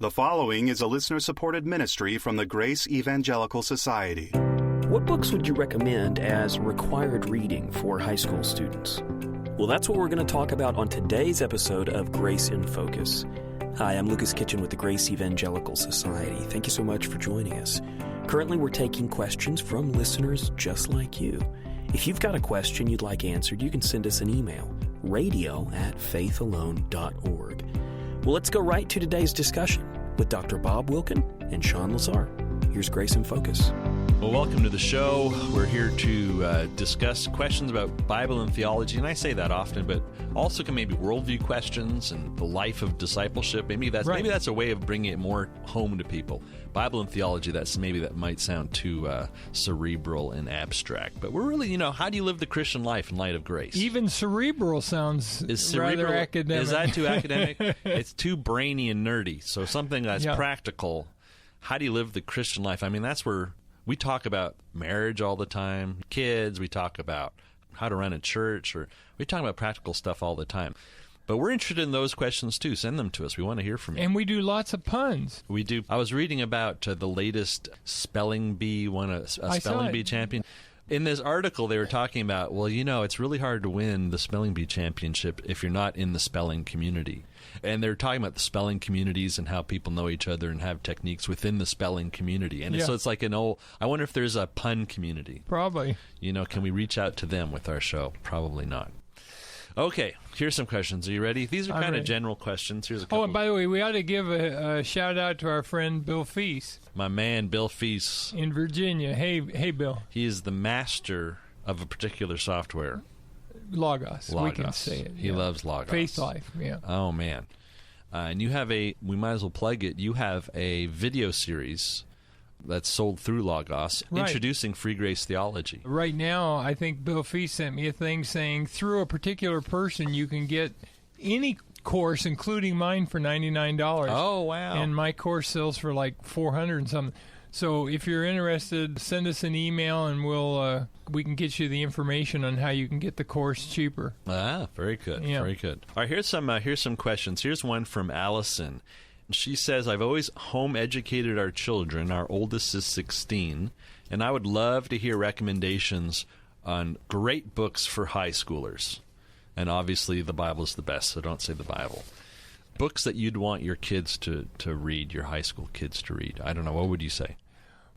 The following is a listener-supported ministry from the Grace Evangelical Society. What books would you recommend as required reading for high school students? Well, that's what we're going to talk about on today's episode of Grace in Focus. Hi, I'm Lucas Kitchen with the Grace Evangelical Society. Thank you so much for joining us. Currently, we're taking questions from listeners just like you. If you've got a question you'd like answered, you can send us an email, radio@faithalone.org. Well, let's go right to today's discussion with Dr. Bob Wilkin and Shawn Lazar. Here's Grace in Focus. Well, welcome to the show. We're here to discuss questions about Bible and theology, and I say that often, but also can maybe worldview questions and the life of discipleship. Maybe that's a way of bringing it more home to people. Bible and theology, that might sound too cerebral and abstract, but we're really, how do you live the Christian life in light of grace? Even cerebral sounds rather academic. Is that too academic? It's too brainy and nerdy. So something that's practical. How do you live the Christian life? I mean, that's where we talk about marriage all the time, kids, we talk about how to run a church, or we talk about practical stuff all the time. But we're interested in those questions too. Send them to us. We want to hear from you. And we do lots of puns. We do. I was reading about the latest spelling bee won a spelling bee champion. In this article, they were talking about, it's really hard to win the spelling bee championship if you're not in the spelling community. And they're talking about the spelling communities and how people know each other and have techniques within the spelling community. And so it's like I wonder if there's a pun community. Probably. Can we reach out to them with our show? Probably not. Okay, here's some questions. Are you ready? These are kind of general questions. Here's a couple. Oh, and by the way, we ought to give a shout-out to our friend Bill Feast. My man, Bill Feast. In Virginia. Hey, Bill. He is the master of a particular software. Logos. We can say it. He loves Logos. Faith Life, yeah. Oh, man. And you have we might as well plug it, you have a video series that's sold through Logos, introducing free grace theology. Right now, I think Bill Feast sent me a thing saying through a particular person you can get any course, including mine, for $99. Oh, wow. And my course sells for like $400 and something. So if you're interested, send us an email and we can get you the information on how you can get the course cheaper. Ah, very good. Yeah. Very good. All right, here's some questions. Here's one from Allison. She says, I've always home-educated our children. Our oldest is 16, and I would love to hear recommendations on great books for high schoolers. And obviously the Bible is the best, so don't say the Bible. Books that you'd want your kids to read, your high school kids to read. I don't know. What would you say?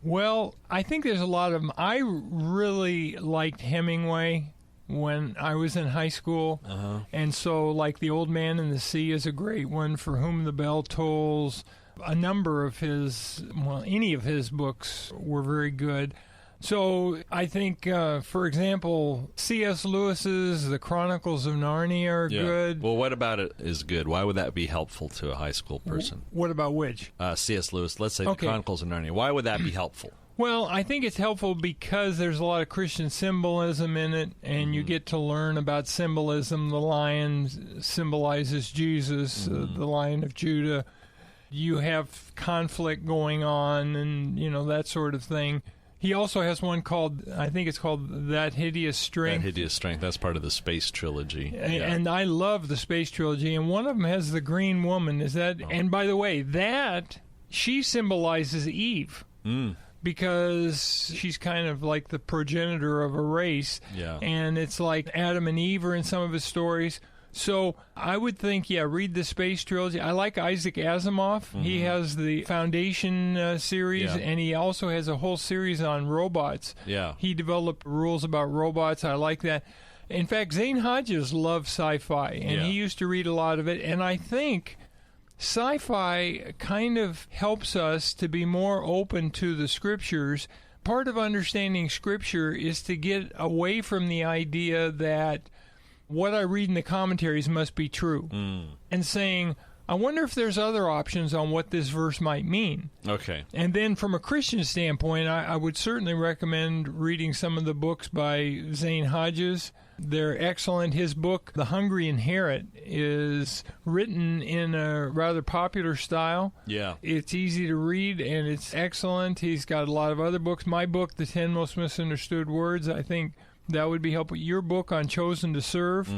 Well, I think there's a lot of them. I really liked Hemingway when I was in high school. Uh-huh. And so, like The Old Man and the Sea is a great one, For Whom the Bell Tolls. A number of any of his books were very good. So I think, for example, C.S. Lewis's The Chronicles of Narnia are good. Well, what about it is good? Why would that be helpful to a high school person? What about which? C.S. Lewis. Let's say The Chronicles of Narnia. Why would that be helpful? Well, I think it's helpful because there's a lot of Christian symbolism in it, and you get to learn about symbolism. The lion symbolizes Jesus, the Lion of Judah. You have conflict going on and, that sort of thing. He also has one called, I think it's called That Hideous Strength. That Hideous Strength. That's part of the Space Trilogy. And I love the Space Trilogy, and one of them has the Green Woman. Is that? Oh. And by the way, she symbolizes Eve. Because she's kind of like the progenitor of a race. Yeah. And it's like Adam and Eve are in some of his stories. So I would think, read the Space Trilogy. I like Isaac Asimov. Mm-hmm. He has the Foundation series, and he also has a whole series on robots. Yeah. He developed rules about robots. I like that. In fact, Zane Hodges loved sci-fi, and he used to read a lot of it. And I think sci-fi kind of helps us to be more open to the Scriptures. Part of understanding Scripture is to get away from the idea that what I read in the commentaries must be true, and saying, I wonder if there's other options on what this verse might mean. Okay. And then from a Christian standpoint, I would certainly recommend reading some of the books by Zane Hodges. They're excellent. His book, The Hungry Inherit, is written in a rather popular style. Yeah. It's easy to read, and it's excellent. He's got a lot of other books. My book, The 10 Most Misunderstood Words, I think That would be helpful. Your book on Chosen to Serve,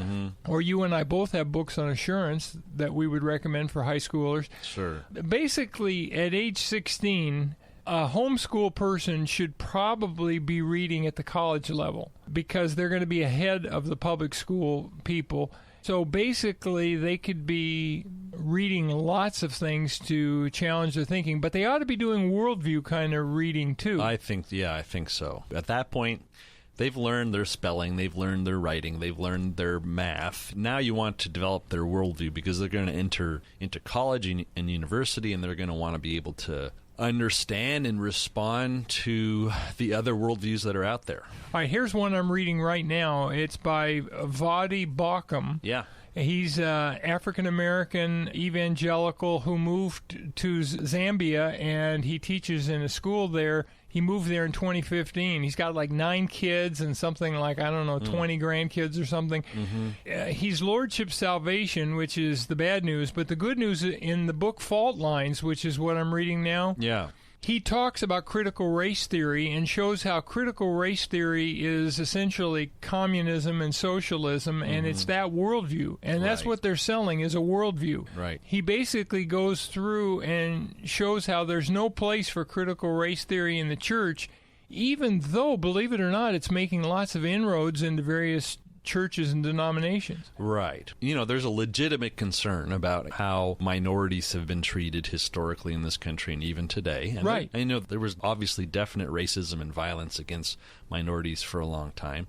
or you and I both have books on assurance that we would recommend for high schoolers. Sure. Basically, at age 16, a homeschool person should probably be reading at the college level because they're going to be ahead of the public school people. So basically, they could be reading lots of things to challenge their thinking, but they ought to be doing worldview kind of reading too. I think so. At that point, they've learned their spelling, they've learned their writing, they've learned their math. Now you want to develop their worldview because they're going to enter into college and university, and they're going to want to be able to understand and respond to the other worldviews that are out there. All right, here's one I'm reading right now. It's by Vadi Bakum. Yeah. He's an African-American evangelical who moved to Zambia, and he teaches in a school there. He moved there in 2015. He's got like 9 kids and something like, 20 grandkids or something. He's Lordship Salvation, which is the bad news, but the good news in the book Fault Lines, which is what I'm reading now. Yeah. He talks about critical race theory and shows how critical race theory is essentially communism and socialism, and it's that worldview. And that's what they're selling is a worldview. Right. He basically goes through and shows how there's no place for critical race theory in the church, even though, believe it or not, it's making lots of inroads into various churches and denominations. Right. There's a legitimate concern about how minorities have been treated historically in this country and even today. And right. There was obviously definite racism and violence against minorities for a long time.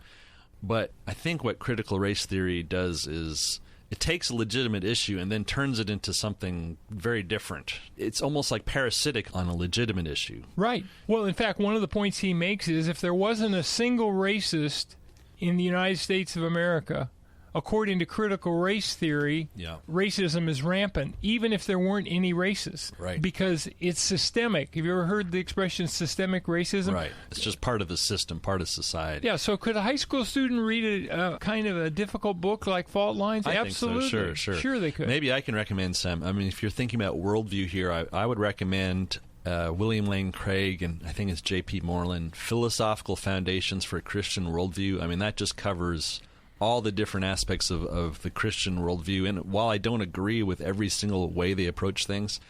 But I think what critical race theory does is it takes a legitimate issue and then turns it into something very different. It's almost like parasitic on a legitimate issue. Right. Well, in fact, one of the points he makes is if there wasn't a single racist in the United States of America, according to critical race theory, racism is rampant, even if there weren't any racists. Right. Because it's systemic. Have you ever heard the expression systemic racism? Right. It's just part of the system, part of society. Yeah, so could a high school student read a kind of a difficult book like Fault Lines? Absolutely. Think so. Sure. Sure they could. Maybe I can recommend some. I mean, if you're thinking about worldview here, I would recommend William Lane Craig, and I think it's J.P. Moreland, Philosophical Foundations for a Christian Worldview. I mean, that just covers all the different aspects of the Christian worldview. And while I don't agree with every single way they approach things,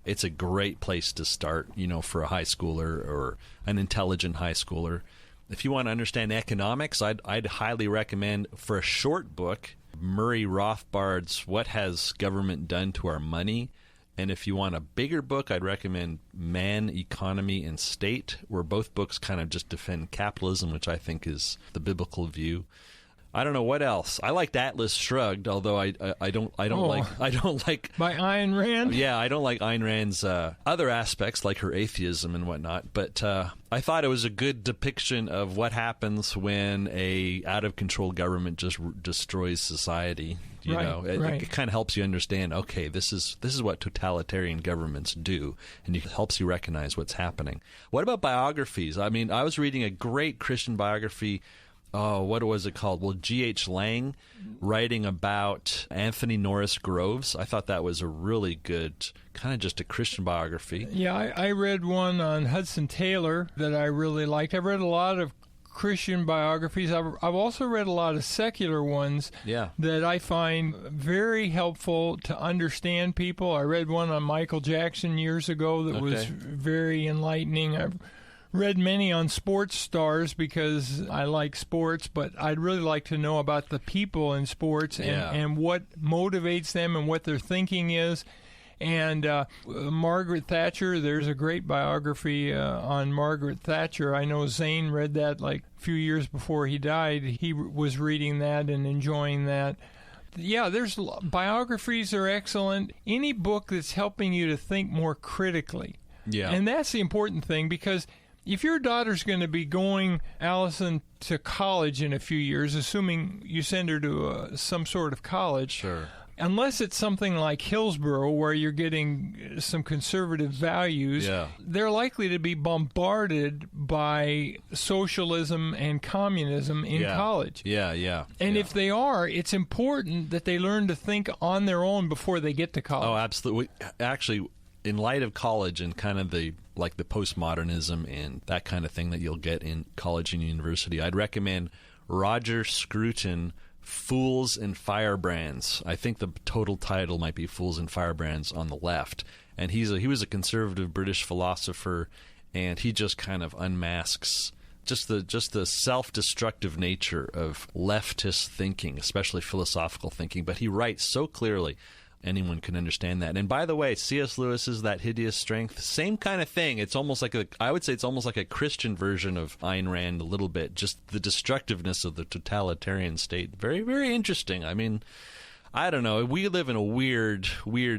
it's a great place to start, for a high schooler or an intelligent high schooler. If you want to understand economics, I'd highly recommend, for a short book, Murray Rothbard's What Has Government Done to Our Money? And if you want a bigger book, I'd recommend Man, Economy, and State, where both books kind of just defend capitalism, which I think is the biblical view. I don't know what else. I liked Atlas Shrugged, although I don't like by Ayn Rand. Yeah, I don't like Ayn Rand's other aspects, like her atheism and whatnot. But I thought it was a good depiction of what happens when a out of control government just destroys society. It kind of helps you understand. Okay, this is what totalitarian governments do, and it helps you recognize what's happening. What about biographies? I mean, I was reading a great Christian biography. Oh, what was it called? Well, G.H. Lang, writing about Anthony Norris Groves. I thought that was a really good, kind of just a Christian biography. Yeah, I read one on Hudson Taylor that I really liked. I've read a lot of Christian biographies. I've also read a lot of secular ones that I find very helpful to understand people. I read one on Michael Jackson years ago that was very enlightening. I've read many on sports stars because I like sports, but I'd really like to know about the people in sports and what motivates them and what their thinking is. And Margaret Thatcher, there's a great biography on Margaret Thatcher. I know Zane read that like a few years before he died. He was reading that and enjoying that. Yeah, biographies are excellent. Any book that's helping you to think more critically. Yeah. And that's the important thing, because if your daughter's going to be going, Allison, to college in a few years, assuming you send her to some sort of college, sure, unless it's something like Hillsborough where you're getting some conservative values, they're likely to be bombarded by socialism and communism in college. And if they are, it's important that they learn to think on their own before they get to college. Oh, absolutely. Actually, in light of college and kind of the postmodernism and that kind of thing that you'll get in college and university, I'd recommend Roger Scruton, Fools and Firebrands. I think the total title might be Fools and Firebrands on the left. And he was a conservative British philosopher, and he just kind of unmasks just the self-destructive nature of leftist thinking, especially philosophical thinking. But he writes so clearly, anyone can understand that. And by the way, C.S. Lewis's That Hideous Strength, same kind of thing. It's almost like I would say it's almost like a Christian version of Ayn Rand a little bit, just the destructiveness of the totalitarian state. Very, very interesting. I mean, I don't know. We live in a weird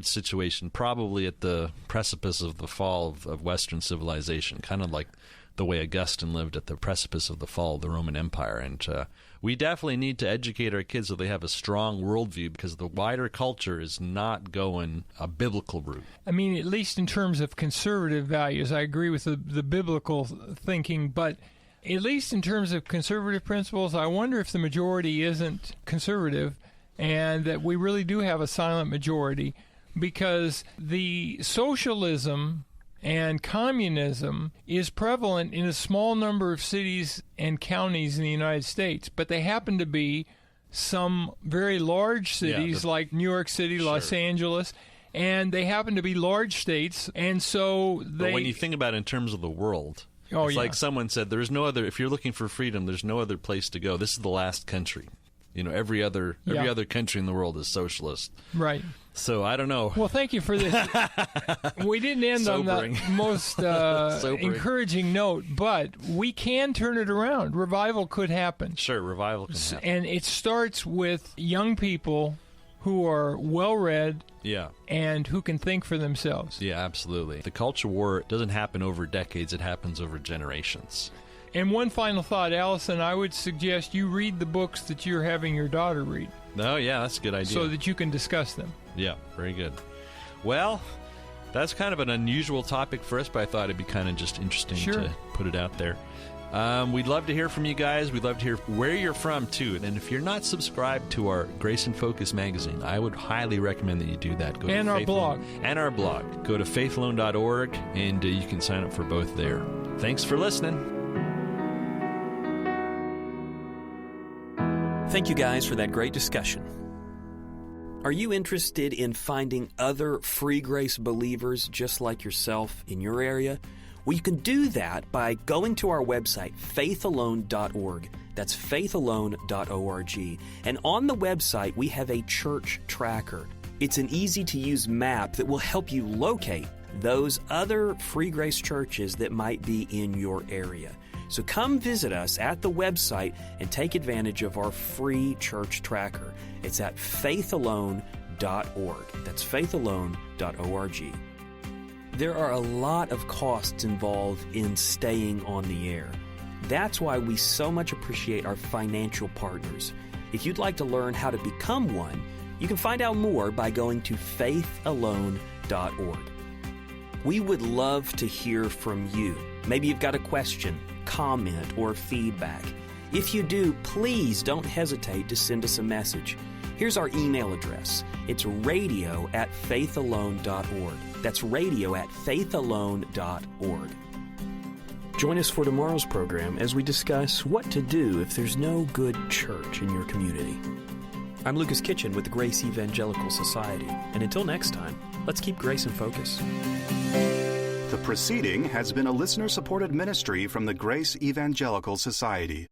situation, probably at the precipice of the fall of Western civilization, kind of like the way Augustine lived at the precipice of the fall of the Roman Empire. And we definitely need to educate our kids so they have a strong worldview, because the wider culture is not going a biblical route. I mean, at least in terms of conservative values, I agree with the biblical thinking, but at least in terms of conservative principles, I wonder if the majority isn't conservative and that we really do have a silent majority, because the socialism and communism is prevalent in a small number of cities and counties in the United States, but they happen to be some very large cities like New York City, Los Angeles, and they happen to be large states, and so they... But when you think about it in terms of the world, it's like someone said, there's no other, if you're looking for freedom, there's no other place to go. This is the last country. You know, every other country in the world is socialist. Right. So I don't know. Well, thank you for this. We didn't end on that most encouraging note, but we can turn it around. Revival could happen. Sure, revival can happen. And it starts with young people who are well-read and who can think for themselves. Yeah, absolutely. The culture war doesn't happen over decades. It happens over generations. And one final thought, Allison, I would suggest you read the books that you're having your daughter read. Oh, yeah, that's a good idea. So that you can discuss them. Yeah, very good. Well, that's kind of an unusual topic for us, but I thought it'd be kind of just interesting to put it out there. We'd love to hear from you guys. We'd love to hear where you're from, too. And if you're not subscribed to our Grace in Focus magazine, I would highly recommend that you do that. And our blog. And our blog. Go to faithalone.org, and you can sign up for both there. Thanks for listening. Thank you guys for that great discussion. Are you interested in finding other free grace believers just like yourself in your area? Well, you can do that by going to our website, faithalone.org. That's faithalone.org. And on the website, we have a church tracker. It's an easy-to-use map that will help you locate those other free grace churches that might be in your area. So come visit us at the website and take advantage of our free church tracker. It's at faithalone.org. That's faithalone.org. There are a lot of costs involved in staying on the air. That's why we so much appreciate our financial partners. If you'd like to learn how to become one, you can find out more by going to faithalone.org. We would love to hear from you. Maybe you've got a question, comment, or feedback. If you do, please don't hesitate to send us a message. Here's our email address. It's radio@faithalone.org. That's radio@faithalone.org. Join us for tomorrow's program as we discuss what to do if there's no good church in your community. I'm Lucas Kitchen with the Grace Evangelical Society, and until next time, let's keep grace in focus. The proceeding has been a listener-supported ministry from the Grace Evangelical Society.